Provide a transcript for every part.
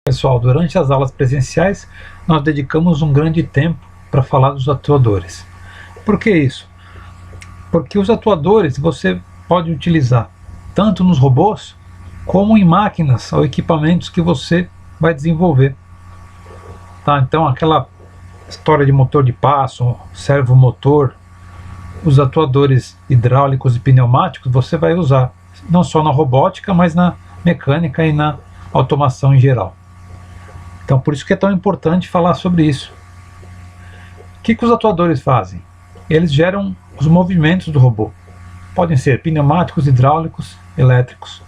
Pessoal, durante as aulas presenciais, nós dedicamos um grande tempo para falar dos atuadores. Por que isso? Porque os atuadores você pode utilizar tanto nos robôs, como em máquinas ou equipamentos que você vai desenvolver. Tá? Então, aquela história de motor de passo, servomotor, os atuadores hidráulicos e pneumáticos você vai usar, não só na robótica, mas na mecânica e na automação em geral. Então, por isso que é tão importante falar sobre isso. O que os atuadores fazem? Eles geram os movimentos do robô. Podem ser pneumáticos, hidráulicos, elétricos.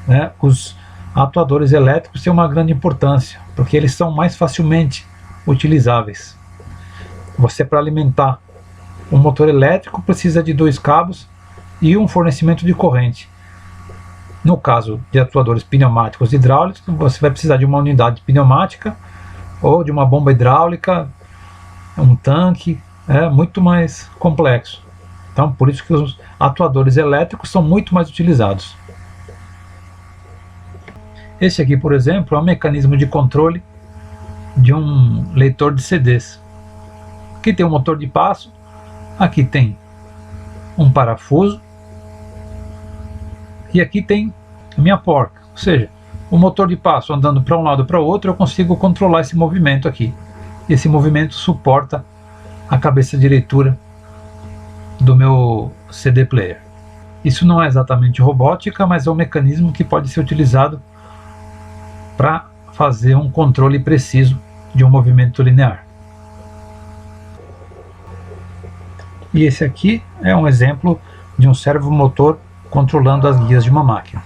Né? Os atuadores elétricos têm uma grande importância, porque eles são mais facilmente utilizáveis. Você, para alimentar um motor elétrico, precisa de 2 cabos e um fornecimento de corrente. No caso de atuadores pneumáticos e hidráulicos, você vai precisar de uma unidade pneumática ou de uma bomba hidráulica, um tanque, muito mais complexo. Então, por isso que os atuadores elétricos são muito mais utilizados. Esse aqui, por exemplo, é um mecanismo de controle de um leitor de CDs. Aqui tem um motor de passo, aqui tem um parafuso, e aqui tem a minha porca, ou seja, o motor de passo andando para um lado ou para o outro, eu consigo controlar esse movimento aqui. Esse movimento suporta a cabeça de leitura do meu CD player. Isso não é exatamente robótica, mas é um mecanismo que pode ser utilizado para fazer um controle preciso de um movimento linear. E esse aqui é um exemplo de um servomotor controlando as guias de uma máquina.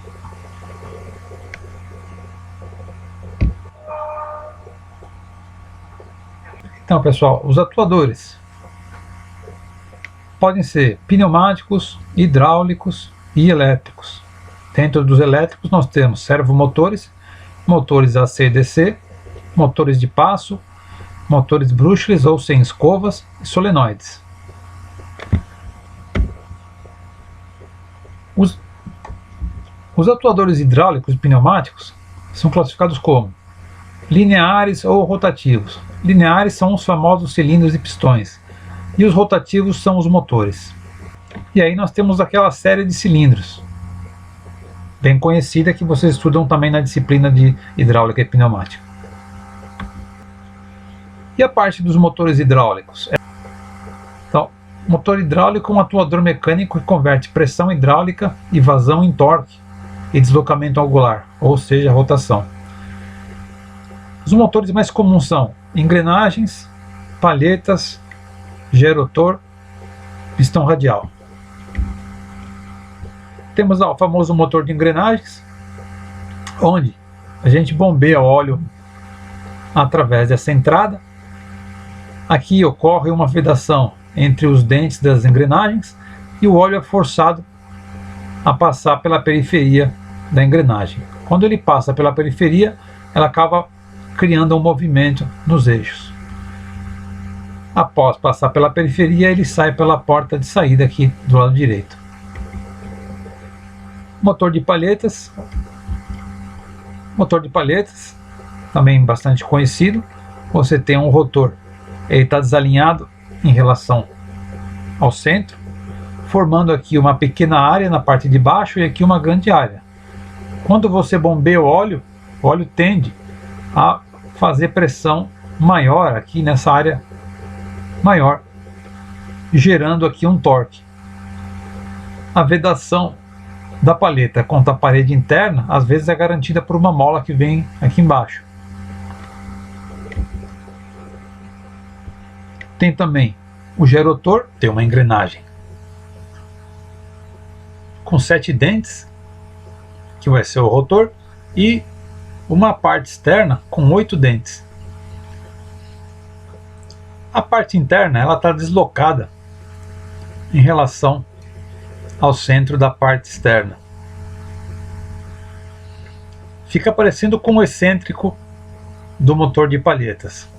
Então, pessoal, os atuadores podem ser pneumáticos, hidráulicos e elétricos. Dentro dos elétricos nós temos servomotores, motores AC e DC, motores de passo, motores brushless ou sem escovas e solenoides. Os atuadores hidráulicos e pneumáticos são classificados como lineares ou rotativos. Lineares são os famosos cilindros e pistões, e os rotativos são os motores. E aí nós temos aquela série de cilindros, bem conhecida, que vocês estudam também na disciplina de hidráulica e pneumática. E a parte dos motores hidráulicos? Então, motor hidráulico é um atuador mecânico que converte pressão hidráulica e vazão em torque e deslocamento angular, ou seja, rotação. Os motores mais comuns são engrenagens, palhetas, gerotor, pistão radial. Temos lá o famoso motor de engrenagens, onde a gente bombeia óleo através dessa entrada. Aqui ocorre uma vedação entre os dentes das engrenagens e o óleo é forçado a passar pela periferia da engrenagem. Quando ele passa pela periferia, ela acaba criando um movimento nos eixos. Após passar pela periferia, ele sai pela porta de saída aqui do lado direito. Motor de palhetas. Motor de palhetas, também bastante conhecido. Você tem um rotor, ele está desalinhado em relação ao centro, formando aqui uma pequena área na parte de baixo e aqui uma grande área. Quando você bombeia o óleo tende a fazer pressão maior aqui nessa área maior, gerando aqui um torque. A vedação da palheta contra a parede interna às vezes é garantida por uma mola que vem aqui embaixo. Tem também o gerotor, tem uma engrenagem com 7 dentes, que vai ser o rotor, e uma parte externa com 8 dentes. A parte interna ela está deslocada em relação ao centro da parte externa. Fica parecendo com o excêntrico do motor de palhetas.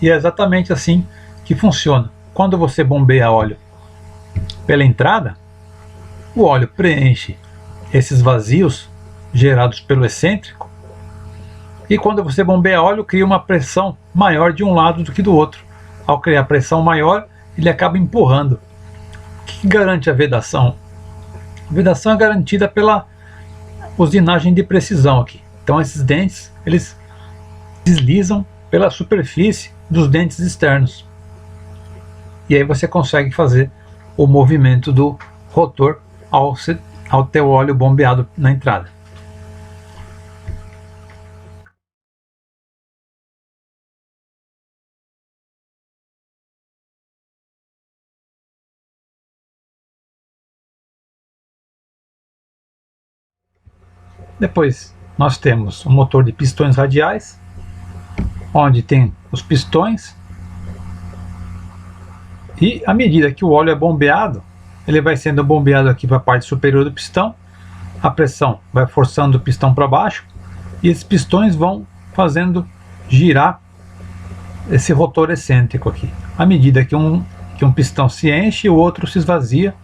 E é exatamente assim que funciona. Quando você bombeia óleo pela entrada, o óleo preenche esses vazios gerados pelo excêntrico E quando você bombeia óleo, cria uma pressão maior de um lado do que do outro. Ao criar pressão maior, ele acaba empurrando. O que garante a vedação? A vedação é garantida pela usinagem de precisão aqui. Então esses dentes, eles deslizam pela superfície dos dentes externos. E aí você consegue fazer o movimento do rotor ao ter o óleo bombeado na entrada. Depois nós temos um motor de pistões radiais, onde tem os pistões, e à medida que o óleo é bombeado, ele vai sendo bombeado aqui para a parte superior do pistão, a pressão vai forçando o pistão para baixo, e esses pistões vão fazendo girar esse rotor excêntrico aqui. À medida que um pistão se enche, o outro se esvazia,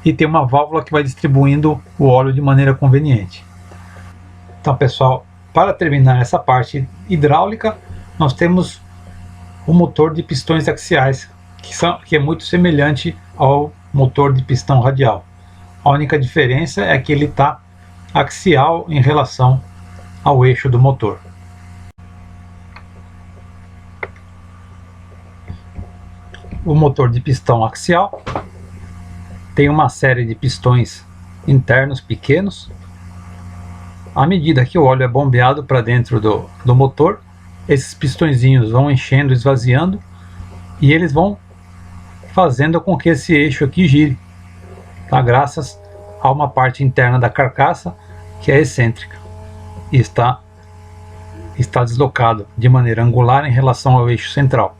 e tem uma válvula que vai distribuindo o óleo de maneira conveniente. Então, pessoal, para terminar essa parte hidráulica, nós temos o motor de pistões axiais, que é muito semelhante ao motor de pistão radial. A única diferença é que ele está axial em relação ao eixo do motor. O motor de pistão axial tem uma série de pistões internos pequenos. À medida que o óleo é bombeado para dentro do motor, esses pistõezinhos vão enchendo, esvaziando, e eles vão fazendo com que esse eixo aqui gire, tá? Graças a uma parte interna da carcaça que é excêntrica e está deslocado de maneira angular em relação ao eixo central.